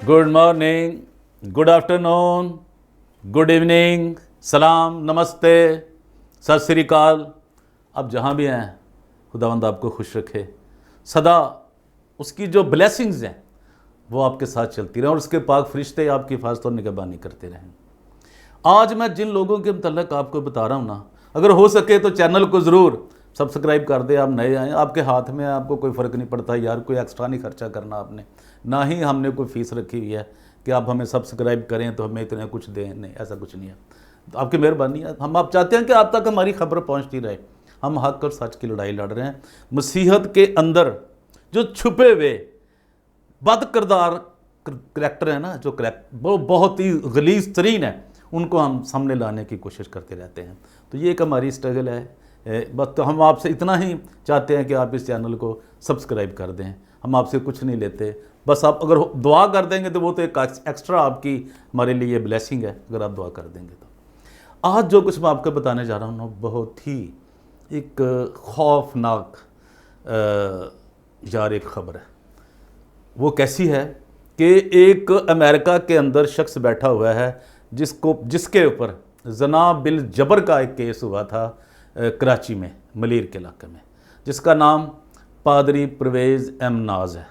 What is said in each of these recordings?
Good morning, good afternoon, good evening, सलाम, नमस्ते, सत श्री अकाल। आप जहाँ भी हैं खुदावंद आपको खुश रखे, सदा उसकी जो ब्लेसिंग्स हैं वो आपके साथ चलती रहें और उसके पाक फरिश्ते आपकी हिफाजत और निगहबानी करते रहें। आज मैं जिन लोगों के मतलब आपको बता रहा हूँ ना, अगर हो सके तो चैनल को ज़रूर सब्सक्राइब कर दे। आप नए आए, आपके हाथ में है, आपको कोई फ़र्क नहीं पड़ता यार, कोई एक्स्ट्रा नहीं खर्चा करना आपने, ना ही हमने कोई फ़ीस रखी हुई है कि आप हमें सब्सक्राइब करें तो हमें इतने कुछ दें, नहीं, ऐसा कुछ नहीं है। तो आपकी मेहरबानी है। हम आप चाहते हैं कि आप तक हमारी खबर पहुँचती रहे। हम हक और सच की लड़ाई लड़ रहे हैं। मसीहत के अंदर जो छुपे हुए बद किरदार करैक्टर है ना, जो वो बहुत ही गलीज़ तरीन है, उनको हम सामने लाने की कोशिश करते रहते हैं। तो ये एक हमारी स्ट्रगल है। बस तो हम आपसे इतना ही चाहते हैं कि आप इस चैनल को सब्सक्राइब कर दें। हम आपसे कुछ नहीं लेते, बस आप अगर दुआ कर देंगे तो वो तो एक एक्स्ट्रा आपकी हमारे लिए ब्लेसिंग है, अगर आप दुआ कर देंगे तो। आज जो कुछ मैं आपको बताने जा रहा हूँ ना, बहुत ही एक खौफनाक यार एक ख़बर है। वो कैसी है कि एक अमेरिका के अंदर शख्स बैठा हुआ है जिसके ऊपर जना बिल जबर का एक केस हुआ था कराची में, मलीर के इलाके में, जिसका नाम पादरी परवेज़ एम नाज है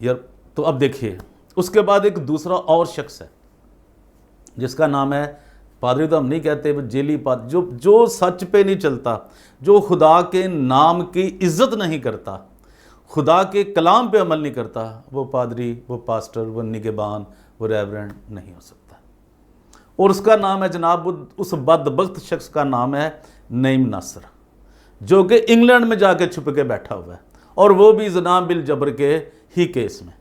यार। तो अब देखिए, उसके बाद एक दूसरा और शख्स है जिसका नाम है, पादरी तो हम नहीं कहते, वो जेली पादरी, जो सच पे नहीं चलता, जो खुदा के नाम की इज़्ज़त नहीं करता, खुदा के कलाम पे अमल नहीं करता, वो पादरी, वो पास्टर, वो निगहबान, वो रेवरेंड नहीं हो सकता। और उसका नाम है जनाब, उस बदबख्त शख्स का नाम है नईम नासर, जो कि इंग्लैंड में जाके छुप के बैठा हुआ है, और वो भी जना बिल जबर के ही केस में।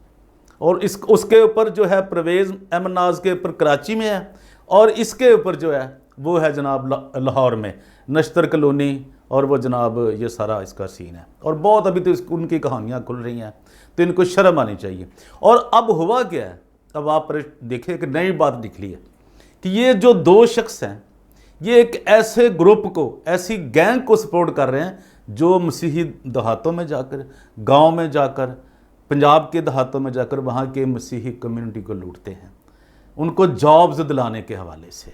और उसके ऊपर जो है परवेज़ एम नाज के ऊपर कराची में है, और इसके ऊपर जो है वो है जनाब लाहौर में नश्तर कॉलोनी, और वो जनाब ये सारा इसका सीन है। और बहुत अभी तो उनकी कहानियाँ खुल रही हैं, तो इनको शर्म आनी चाहिए। और अब हुआ क्या है, अब आप देखिए कि नई बात निकली है कि ये जो दो शख्स हैं, ये एक ऐसे ग्रुप को, ऐसी गैंग को सपोर्ट कर रहे हैं जो मसीही देहातों में जाकर, गांव में जाकर, पंजाब के देहातों में जाकर वहाँ के मसीही कम्युनिटी को लूटते हैं, उनको जॉब्स दिलाने के हवाले से।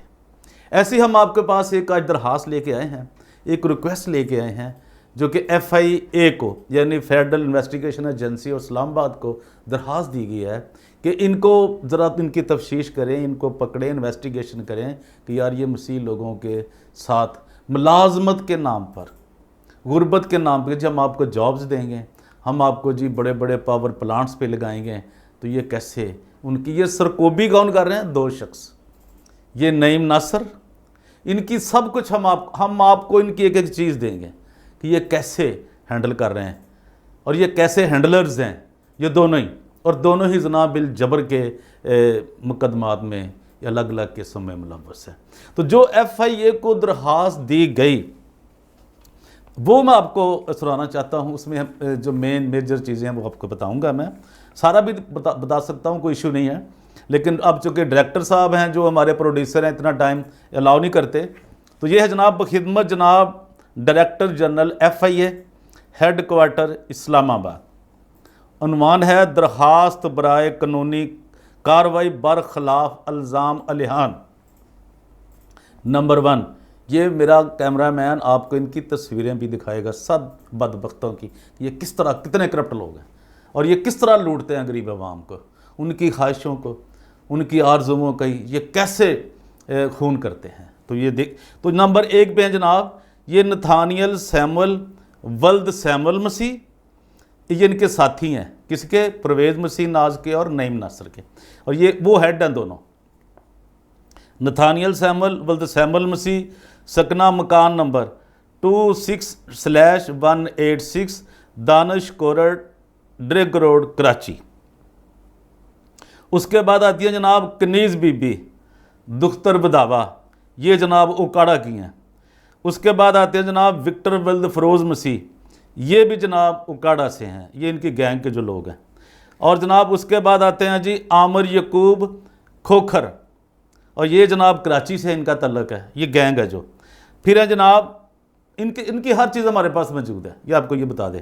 ऐसे हम आपके पास एक आज दरख्वास्त लेके आए हैं, एक रिक्वेस्ट लेके आए हैं, जो कि FIA को, यानी फेडरल इन्वेस्टिगेशन एजेंसी और इस्लामाबाद को दरख्वास्त दी गई है कि इनको ज़रा इनकी तफ्तीश करें, इनको पकड़ें, इन्वेस्टिगेशन करें कि यार ये मसीह लोगों के साथ मुलाजमत के नाम पर, गुर्बत के नाम पर, जब हम आपको जॉब्स देंगे, हम आपको जी बड़े बड़े पावर प्लांट्स पे लगाएंगे, तो ये कैसे उनकी ये सरकोबी कौन कर रहे हैं? दो शख्स, ये नईम नासर, इनकी सब कुछ हम आपको इनकी एक एक चीज़ देंगे कि ये कैसे हैंडल कर रहे हैं, और ये कैसे हैंडलर्स हैं ये दोनों ही, और दोनों ही जना बिल जबर के मुकदमात में अलग अलग केसों में मुलव्वस है। तो जो FIA को दरख्वास्त दी गई वो मैं आपको सुनाना चाहता हूँ। उसमें जो मेजर चीज़ें हैं वो आपको बताऊँगा। मैं सारा भी बता सकता हूँ, कोई इशू नहीं है, लेकिन अब चूँकि डायरेक्टर साहब हैं जो हमारे प्रोड्यूसर हैं, इतना टाइम अलाउ नहीं करते, तो ये है जनाब बखिदमत जनाब director general FIA, head quarter Islamabad. उन्वान है दरख्वास्त बराए कानूनी कार्रवाई बर खिलाफ अल्ज़ाम अलिहान। नंबर 1, ये मेरा कैमरामैन आपको इनकी तस्वीरें भी दिखाएगा, सब बदबख्तों की, ये किस तरह, कितने करप्ट लोग हैं और ये किस तरह लूटते हैं गरीब आवाम को, उनकी ख्वाहिशों को, उनकी आरज़ुओं का ये कैसे खून करते हैं। तो ये देख, तो नंबर 1 पे हैं जनाब ये नथानियल सैमुअल वल्द सैमुअल मसीह, ये इनके साथी हैं, किसके? परवेज़ मसीह नाज के और नईम नासर के, और ये वो हेड हैं दोनों। नथानियल सैमुअल वल्द सैमुअल मसीह, सकना मकान नंबर 26/186 दानिश कोरट ड्रिग रोड कराची। उसके बाद आती है जनाब कनीज़ बीबी दुख्तर बदावा, ये जनाब उकाड़ा की हैं। उसके बाद आते हैं जनाब विक्टर वल्द फरोज़ मसीह, ये भी जनाब उकाड़ा से हैं, ये इनकी गैंग के जो लोग हैं। और जनाब उसके बाद आते हैं जी आमिर यकूब खोखर, और ये जनाब कराची से इनका तल्लक है, ये गैंग है जो। फिर है जनाब इनकी हर चीज़ हमारे पास मौजूद है, ये आपको ये बता दें,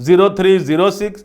0306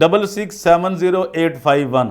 6670851۔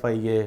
FIA،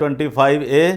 25A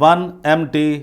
1MT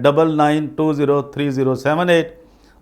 99203078،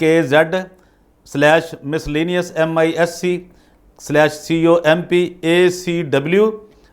KZ/MISC/COMPACW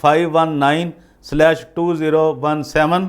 519/2017،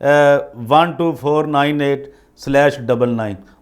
12498/99،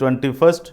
21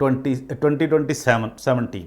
2017